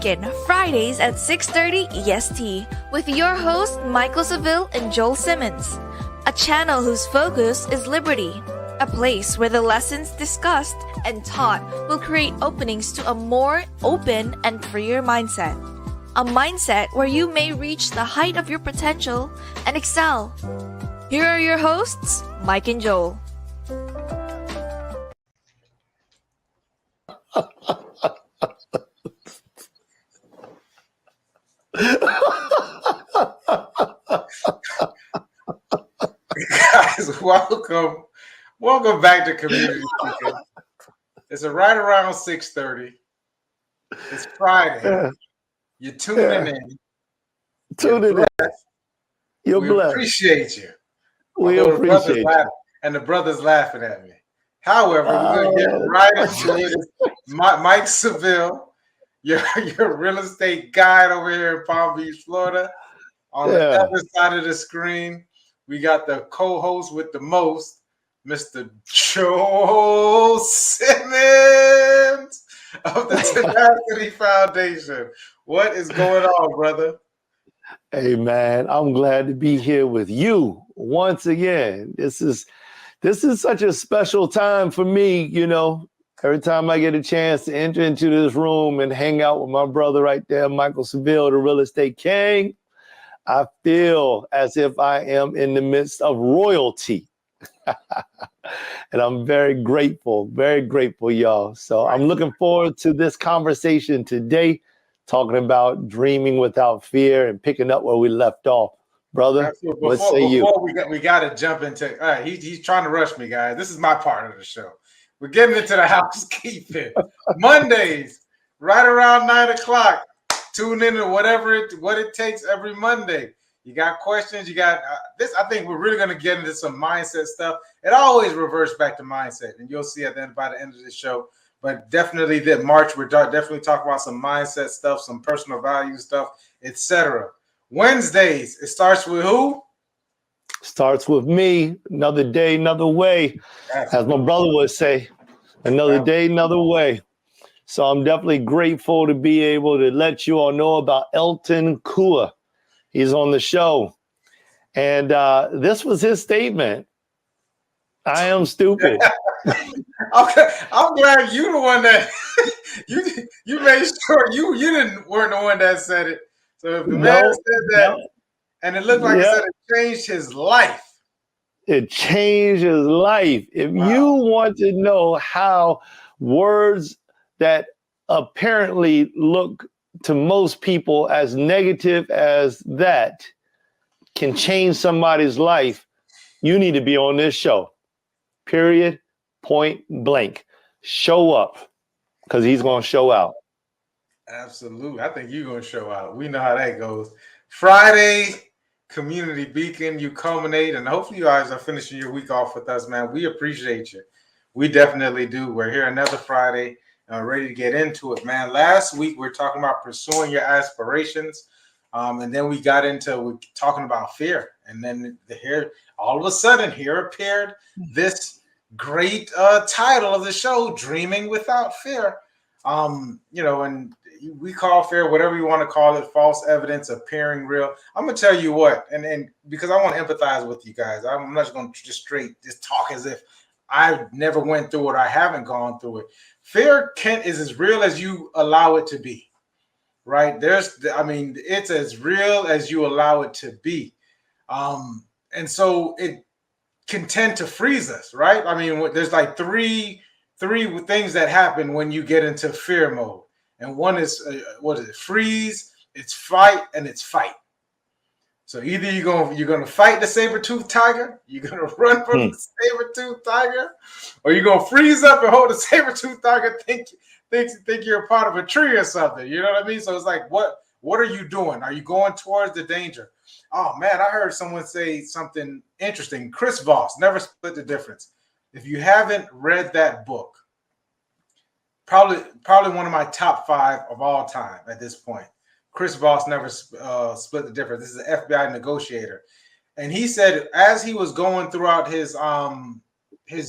Beacon, Fridays at 6:30 EST, with your hosts Michael Seville and Joel Simmons. A channel whose focus is liberty. A place where the lessons discussed and taught will create openings to a more open and freer mindset. A mindset where you may reach the height of your potential and excel. Here are your hosts, Mike and Joel. Guys, welcome back to Community Beacon. It's right around 6:30. It's Friday. You're tuning in. Tuning in. You're we blessed. Appreciate you. We appreciate you. And the brother's laughing at me. However, we're going to get right into it. Mike Seville, your real estate guide over here in Palm Beach, Florida. On the other side of the screen, we got the co-host with the most, Mr. Joel Simmons of the Tenacity Foundation. What is going on, brother? Hey, man, I'm glad to be here with you once again. This is such a special time for me, you know. Every time I get a chance to enter into this room and hang out with my brother right there, Michael Seville, the real estate king, I feel as if I am in the midst of royalty. And I'm very grateful, y'all. So I'm looking forward to this conversation today, talking about dreaming without fear and picking up where we left off. Brother, what say you? We got to jump into, all right, he's trying to rush me, guys. This is my part of the show. We're getting into the housekeeping. Mondays, right around 9 o'clock. Tune in to what it takes every Monday. You got questions, you got this. I think we're really going to get into some mindset stuff. It always reverts back to mindset, and you'll see by the end of the show. But definitely that March, we're definitely talking about some mindset stuff, some personal value stuff, etc. Wednesdays, it starts with who? Starts with me. Another day, another way. As my brother would say, another day, another way. So I'm definitely grateful to be able to let you all know about Elton Kua. He's on the show. And this was his statement. I am stupid. I'm glad you the one that you made sure you weren't the one that said it. So if the man said that, and it looked like it said it changed his life. It changed his life. If you want to know how words that apparently look to most people as negative as that can change somebody's life, you need to be on this show. Period. Point blank. Show up, because he's going to show out. Absolutely. I think you're going to show out. We know how that goes. Friday, Community Beacon, you culminate, and hopefully you guys are finishing your week off with us, man. We appreciate you. We definitely do. We're here another Friday, ready to get into it, man. Last week, we were talking about pursuing your aspirations, and then we got into talking about fear. And then here, all of a sudden, here appeared this great title of the show, Dreaming Without Fear. And we call fear whatever you want to call it, false evidence appearing real. I'm gonna tell you what, and because I want to empathize with you guys, I'm not going to just talk as if I never went through it, I haven't gone through it. Fear is as real as you allow it to be, right? It's as real as you allow it to be, and so it can tend to freeze us, right? I mean, there's like three things that happen when you get into fear mode. And one is, freeze, it's fight, and it's fight. So either you're gonna fight the saber-toothed tiger, you're gonna run from the saber-toothed tiger, or you're gonna freeze up and hold the saber-toothed tiger, think you're a part of a tree or something. You know what I mean? So it's like, what are you doing? Are you going towards the danger? Oh man, I heard someone say something interesting. Chris Voss, Never Split the Difference. If you haven't read that book, probably one of my top 5 of all time at this point. Chris Voss, Never Split the Difference. This is an FBI negotiator. And he said as he was going throughout his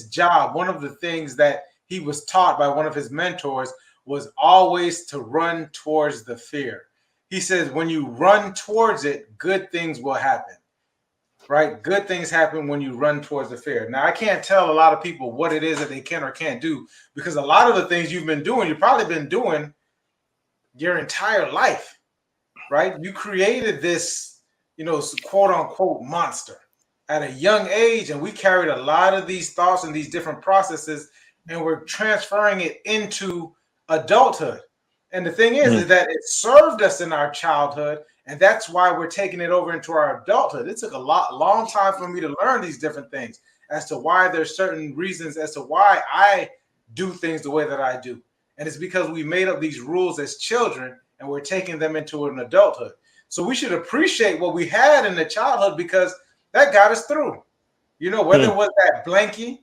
job, one of the things that he was taught by one of his mentors was always to run towards the fear. He says, when you run towards it, good things will happen, right? Good things happen when you run towards the fear. Now, I can't tell a lot of people what it is that they can or can't do, because a lot of the things you've been doing, you've probably been doing your entire life, right? You created this, quote unquote monster at a young age, and we carried a lot of these thoughts and these different processes, and we're transferring it into adulthood. And the thing is that it served us in our childhood, and that's why we're taking it over into our adulthood. It took a long time for me to learn these different things as to why there's certain reasons as to why I do things the way that I do. And it's because we made up these rules as children, and we're taking them into an adulthood. So we should appreciate what we had in the childhood, because that got us through. Whether it was that blankie,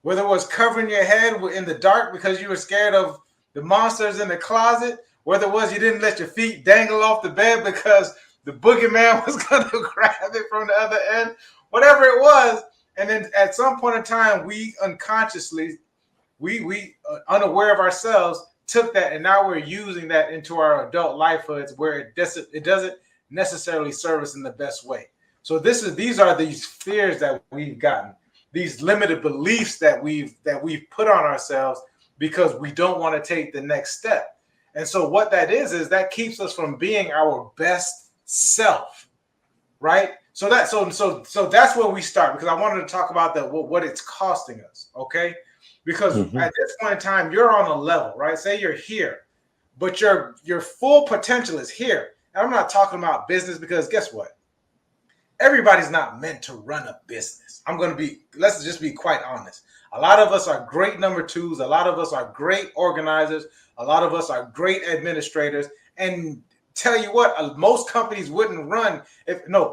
whether it was covering your head in the dark because you were scared of the monsters in the closet, whether it was you didn't let your feet dangle off the bed because the boogeyman was going to grab it from the other end, whatever it was. And then at some point in time, we unconsciously, we unaware of ourselves, took that, and now we're using that into our adult lifehoods where it doesn't necessarily serve us in the best way. So these are these fears that we've gotten, these limited beliefs that we've put on ourselves because we don't want to take the next step. And so what that is that keeps us from being our best self, right? So that's where we start, because I wanted to talk about what it's costing us, okay? Because at this point in time, you're on a level, right? Say you're here, but your full potential is here. And I'm not talking about business, because guess what? Everybody's not meant to run a business. Let's just be quite honest. A lot of us are great number twos. A lot of us are great organizers. A lot of us are great administrators. And tell you what, most companies wouldn't run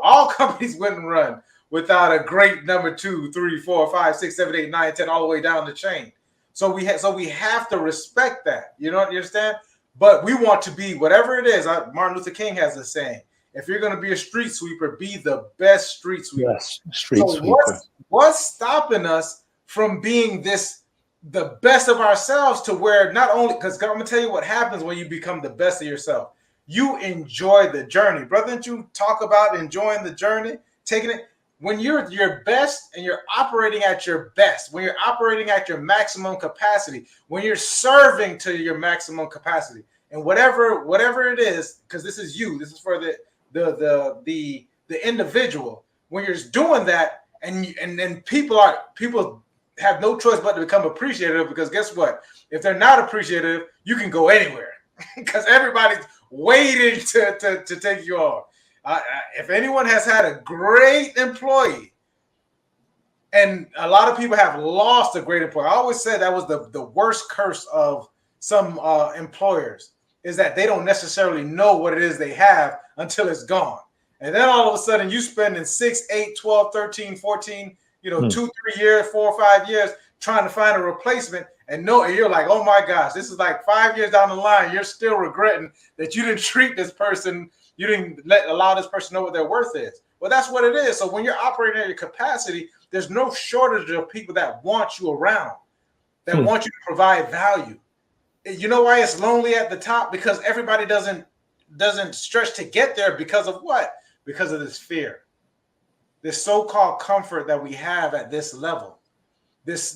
all companies wouldn't run without a great number 2, 3, 4, 5, 6, 7, 8, 9, 10, all the way down the chain. So we have to respect that. You understand? But we want to be whatever it is. Martin Luther King has a saying: if you're going to be a street sweeper, be the best street sweeper. Yes, street sweeper. What's stopping us from being the best of ourselves, to where not only, because I'm going to tell you what happens when you become the best of yourself. You enjoy the journey. Brother, didn't you talk about enjoying the journey? Taking it when you're your best and you're operating at your best, when you're operating at your maximum capacity, when you're serving to your maximum capacity, and whatever it is, because this is this is for the individual. When you're doing that, and people have no choice but to become appreciative, because guess what? If they're not appreciative, you can go anywhere because everybody's waiting to take you on. If anyone has had a great employee, and a lot of people have lost a great employee, I always said that was the worst curse of some employers, is that they don't necessarily know what it is they have until it's gone. And then all of a sudden you spending 6, 8, 12, 13, 14, 2, 3 years, 4 or 5 years trying to find a replacement. And you're like, oh my gosh, this is like 5 years down the line. You're still regretting that you didn't treat this person. You didn't allow this person know what their worth is. Well, that's what it is. So when you're operating at your capacity, there's no shortage of people that want you around, that want you to provide value. You know why it's lonely at the top? Because everybody doesn't stretch to get there because of what? Because of this fear, this so-called comfort that we have at this level, this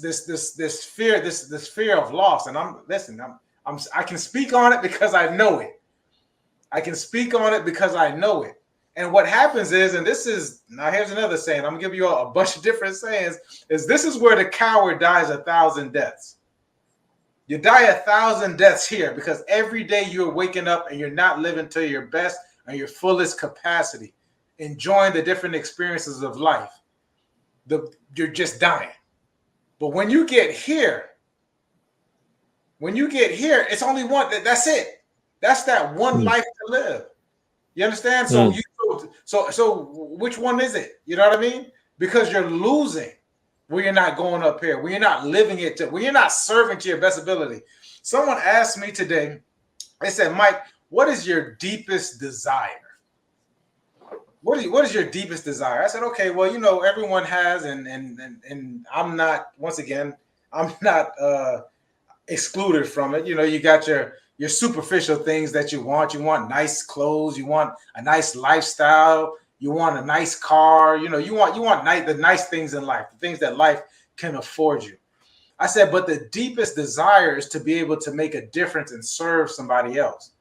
fear of loss. And I can speak on it because I know it. I can speak on it because I know it. And what happens is, and here's another saying, I'm gonna give you a bunch of different sayings, this is where the coward dies 1,000 deaths. You die 1,000 deaths here, because every day you're waking up and you're not living to your best and your fullest capacity, enjoying the different experiences of life. You're just dying. But when you get here, it's only one. That's it. That's that one life to live. You understand? So which one is it? You know what I mean? Because you're losing when you're not going up here, when you're not living it, when you're not serving to your best ability. Someone asked me today, they said, Mike, what is your deepest desire? What is your deepest desire? I said, okay, well, everyone has, and I'm not, once again, I'm not excluded from it. You know, you got your superficial things that you want. You want nice clothes. You want a nice lifestyle. You want a nice car. You know, you want the nice things in life, the things that life can afford you. I said, but the deepest desire is to be able to make a difference and serve somebody else,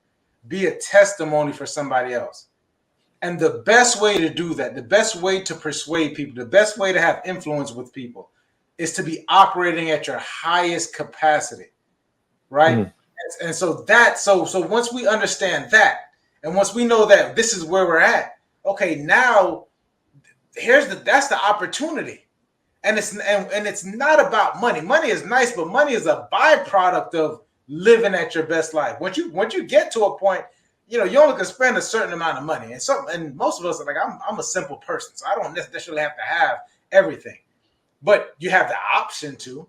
be a testimony for somebody else. And the best way to do that, the best way to persuade people, the best way to have influence with people is to be operating at your highest capacity, right? Mm. And so once we understand that, and once we know that this is where we're at, okay, now that's the opportunity. And it's not about money. Money is nice, but money is a byproduct of living at your best life. Once you get to a point, you know, you only can spend a certain amount of money. And most of us are like, I'm a simple person, so I don't necessarily have to have everything. But you have the option to.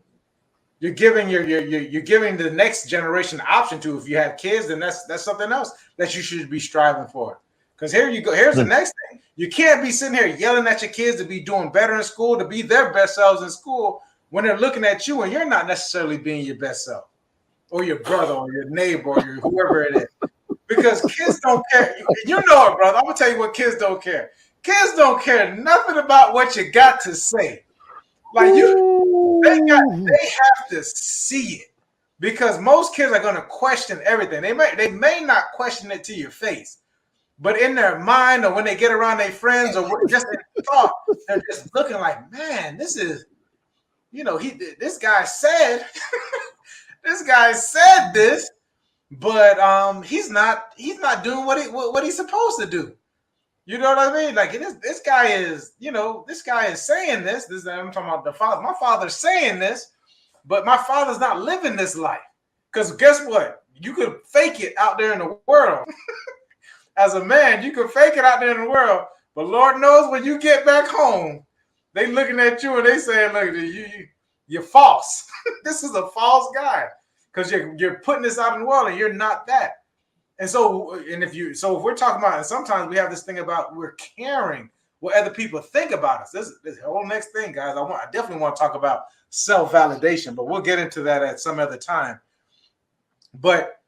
You're giving you're giving the next generation the option to. If you have kids, then that's something else that you should be striving for. Because here you go. Here's the next thing. You can't be sitting here yelling at your kids to be doing better in school, to be their best selves in school, when they're looking at you and you're not necessarily being your best self, or your brother, or your neighbor, or whoever it is. Because kids don't care. You know it, brother. I'm gonna tell you what kids don't care. Kids don't care nothing about what you got to say. Like they have to see it, because most kids are gonna question everything. They may not question it to your face, but in their mind, or when they get around their friends, or just in thought, they're just looking like, man, this is, you know, this guy said, this guy said this, but he's not doing what he's supposed to do. You know what I mean? Like this guy is, you know, this guy is saying this. I'm talking about the father. My father's saying this, but my father's not living this life. Because guess what? You could fake it out there in the world. As a man, you could fake it out there in the world, but Lord knows when you get back home, they looking at you and they saying, "Look, you're false. This is a false guy, because you're putting this out in the world and you're not that." And so, if we're talking about, and sometimes we have this thing about we're caring what other people think about us. This whole next thing, guys. I definitely want to talk about self-validation, but we'll get into that at some other time. But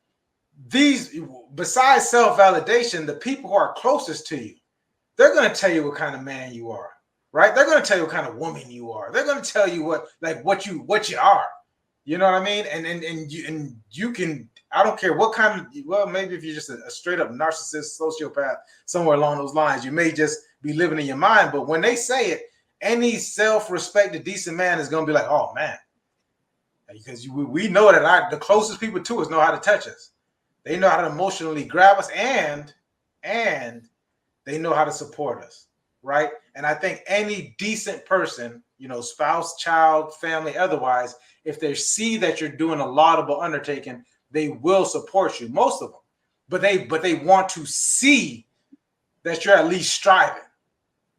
besides self-validation, the people who are closest to you, they're going to tell you what kind of man you are, right? They're going to tell you what kind of woman you are. They're going to tell you what you are. You know what I mean? And you can, I don't care what kind of, well, maybe if you're just a straight up narcissist, sociopath, somewhere along those lines, you may just be living in your mind. But when they say it, any self-respected, decent man is going to be like, oh man, because we know that the closest people to us know how to touch us. They know how to emotionally grab us, and they know how to support us, right? And I think any decent person, you know, spouse, child, family, otherwise, if they see that you're doing a laudable undertaking, they will support you, most of them. But they want to see that you're at least striving.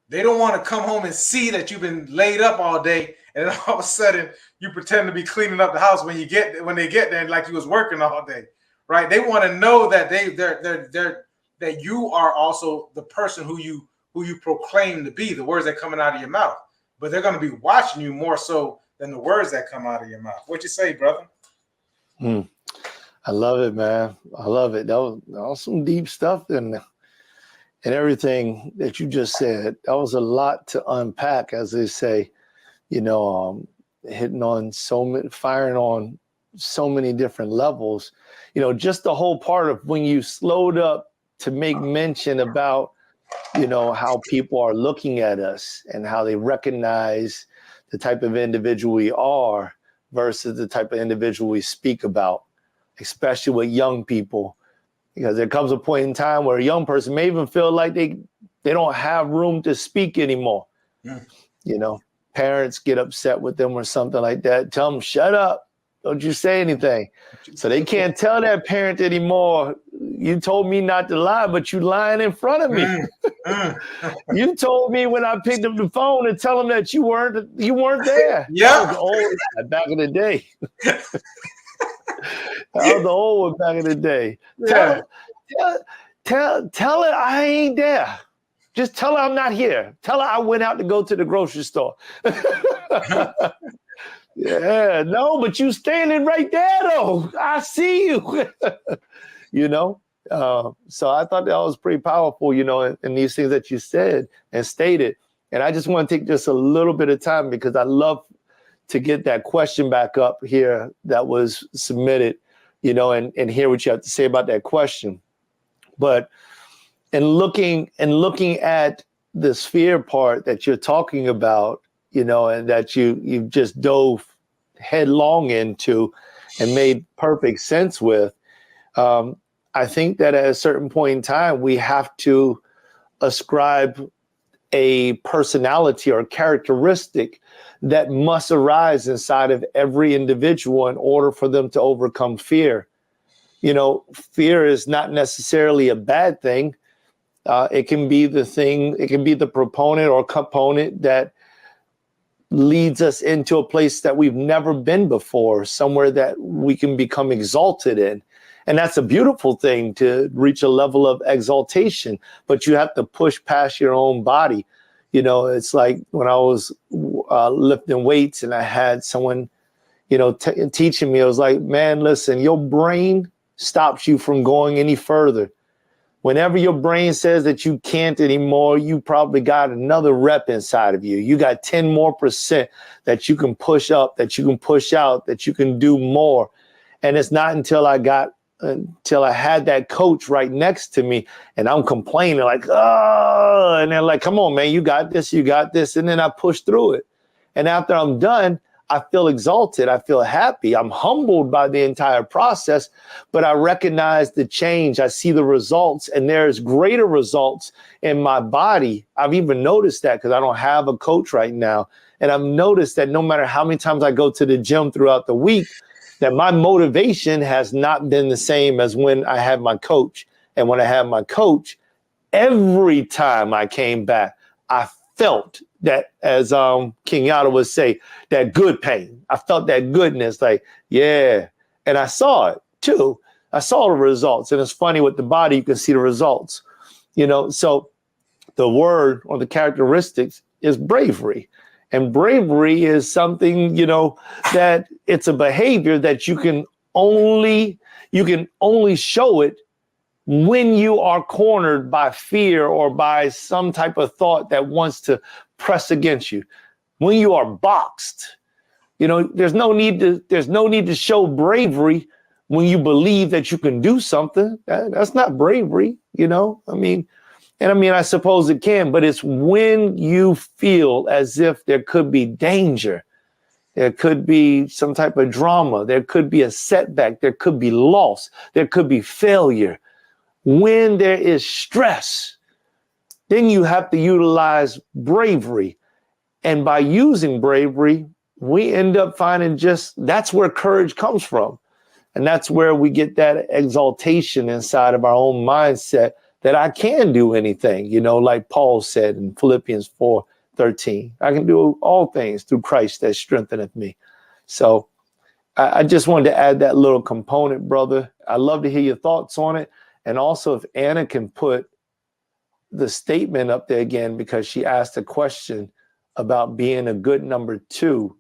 They don't want to come home and see that you've been laid up all day, and then all of a sudden you pretend to be cleaning up the house when they get there, like you was working all day, right? They want to know that that you are also the person who you proclaim to be, the words that coming out of your mouth. But they're going to be watching you more so than the words that come out of your mouth. What you say, brother? I love it, man. I love it. That was some deep stuff and everything that you just said. That was a lot to unpack, as they say. You know, hitting on firing on so many different levels. You know, just the whole part of when you slowed up to make mention about, you know, how people are looking at us and how they recognize the type of individual we are versus the type of individual we speak about, especially with young people, because there comes a point in time where a young person may even feel like they don't have room to speak anymore. Yeah. You know, parents get upset with them or something like that. Tell them, shut up. Don't you say anything. So they can't tell that parent anymore, you told me not to lie, but you lying in front of me. You told me when I picked up the phone to tell them that you weren't there. Yeah. That was the old back in the day. That was the old one back in the day. Yeah. Tell her I ain't there. Just tell her I'm not here. Tell her I went out to go to the grocery store. Yeah, no, but you standing right there though. I see you. You know. So I thought that was pretty powerful, you know, in these things that you said and stated. And I just want to take just a little bit of time because I love to get that question back up here that was submitted, you know, and hear what you have to say about that question. But in looking at this fear part that you're talking about, you know, and that you just dove headlong into and made perfect sense with, I think that at a certain point in time, we have to ascribe a personality or characteristic that must arise inside of every individual in order for them to overcome fear. You know, fear is not necessarily a bad thing. It can be the thing, it can be the proponent or component that leads us into a place that we've never been before, somewhere that we can become exalted in. And that's a beautiful thing, to reach a level of exaltation, but you have to push past your own body. You know, it's like when I was lifting weights and I had someone, you know, teaching me, I was like, man, listen, your brain stops you from going any further. Whenever your brain says that you can't anymore, you probably got another rep inside of you. You got 10% more that you can push up, that you can push out, that you can do more. And it's not until I had that coach right next to me and I'm complaining like, oh, and they're like, come on, man, you got this. And then I push through it. And after I'm done, I feel exalted. I feel happy. I'm humbled by the entire process, but I recognize the change. I see the results, and there's greater results in my body. I've even noticed that because I don't have a coach right now. And I've noticed that no matter how many times I go to the gym throughout the week, that my motivation has not been the same as when I had my coach. And when I had my coach, every time I came back, I felt that, as King Yada would say, that good pain. I felt that goodness, like, yeah. And I saw it too. I saw the results. And it's funny, with the body, you can see the results. You know, so the word or the characteristics is bravery. And bravery is something, you know, that it's a behavior that you can only show it when you are cornered by fear or by some type of thought that wants to press against you. When you are boxed, you know, there's no need to show bravery when you believe that you can do something. That's not bravery, you know. I suppose it can, but it's when you feel as if there could be danger, there could be some type of drama, there could be a setback, there could be loss, there could be failure. When there is stress, then you have to utilize bravery. And by using bravery, we end up finding that's where courage comes from. And that's where we get that exaltation inside of our own mindset that I can do anything, you know, like Paul said in Philippians 4:13. I can do all things through Christ that strengtheneth me. So I just wanted to add that little component, brother. I'd love to hear your thoughts on it. And also, if Anna can put the statement up there again, because she asked a question about being a good number 2,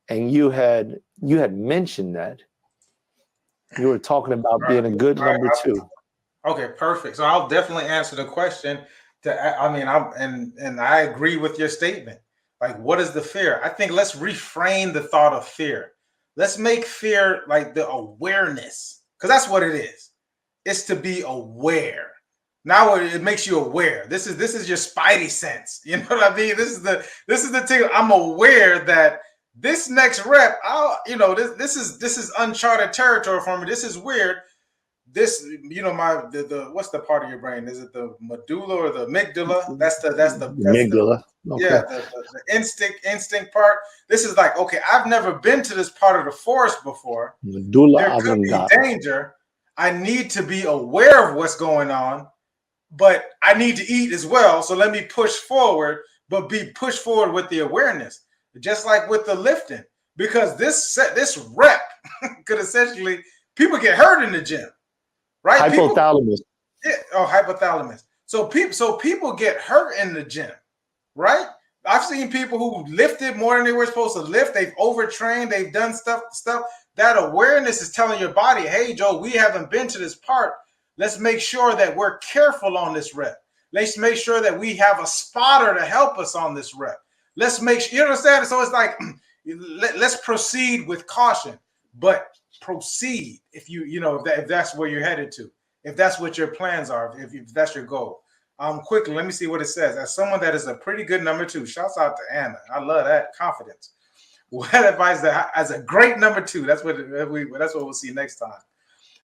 and you had mentioned that. You were talking about being a good number 2. Okay, perfect. So I'll definitely answer the question. I agree with your statement. Like, what is the fear? I think let's reframe the thought of fear. Let's make fear like the awareness, because that's what it is. It's to be aware. Now it makes you aware. This is your spidey sense. You know what I mean? This is the thing. I'm aware that this next rep, this is uncharted territory for me. This is weird. This, you know, the what's the part of your brain? Is it the medulla or the amygdala? That's the amygdala. Okay. Yeah, the instinct part. This is like, okay, I've never been to this part of the forest before. Medulla there could be oblongata. danger. I need to be aware of what's going on, but I need to eat as well. So let me push forward, but be pushed forward with the awareness, just like with the lifting, because this rep could essentially, people get hurt in the gym, right? Hypothalamus. Hypothalamus. So people get hurt in the gym, right? I've seen people who lifted more than they were supposed to lift. They've overtrained. They've done stuff. That awareness is telling your body, hey, Joe, we haven't been to this part. Let's make sure that we're careful on this rep. Let's make sure that we have a spotter to help us on this rep. Let's make sure, you understand? So it's like, let's proceed with caution, but proceed if if that's where you're headed to, if that's what your plans are, if that's your goal. Quickly, let me see what it says. As someone that is a pretty good number 2, shouts out to Anna. I love that confidence. What advice as a great number 2? That's what we'll see next time.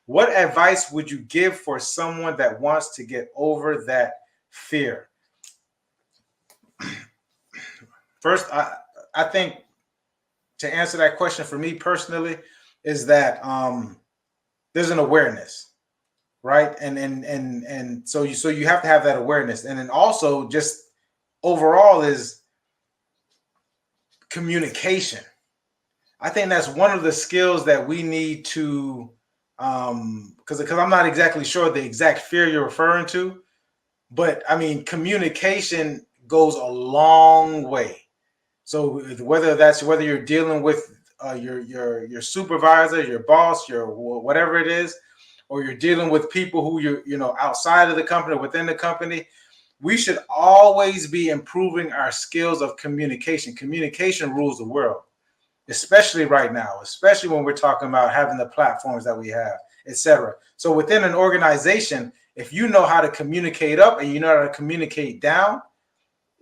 What advice would you give for someone that wants to get over that fear? First, I think to answer that question for me personally is that there's an awareness, right? And so you have to have that awareness, and then also just overall is communication. I think that's one of the skills that we need to, because I'm not exactly sure the exact fear you're referring to, but I mean communication goes a long way. So whether you're dealing with your supervisor, your boss, your whatever it is, or you're dealing with people who you're outside of the company, within the company, we should always be improving our skills of communication. Communication rules the world, especially right now, especially when we're talking about having the platforms that we have, etc. So within an organization, if you know how to communicate up and you know how to communicate down,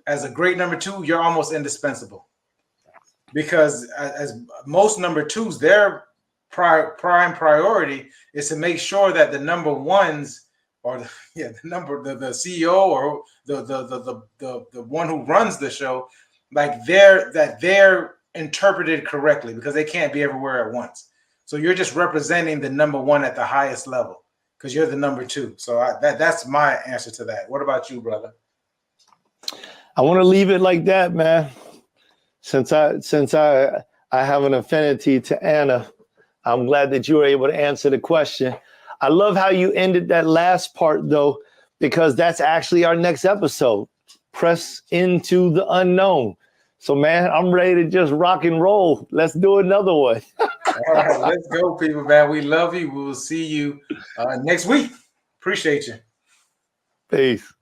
as a great number 2, you're almost indispensable. Because as most number 2s, their prime priority is to make sure that the number 1s, or the CEO or the one who runs the show, like they're interpreted correctly, because they can't be everywhere at once. So you're just representing the number 1 at the highest level because you're the number 2. So that's my answer to that. What about you, brother? I want to leave it like that, man. Since I have an affinity to Anna, I'm glad that you were able to answer the question. I love how you ended that last part, though, because that's actually our next episode. Press into the unknown. So, man, I'm ready to just rock and roll. Let's do another one. All right, let's go, people, man. We love you. We will see you next week. Appreciate you. Peace.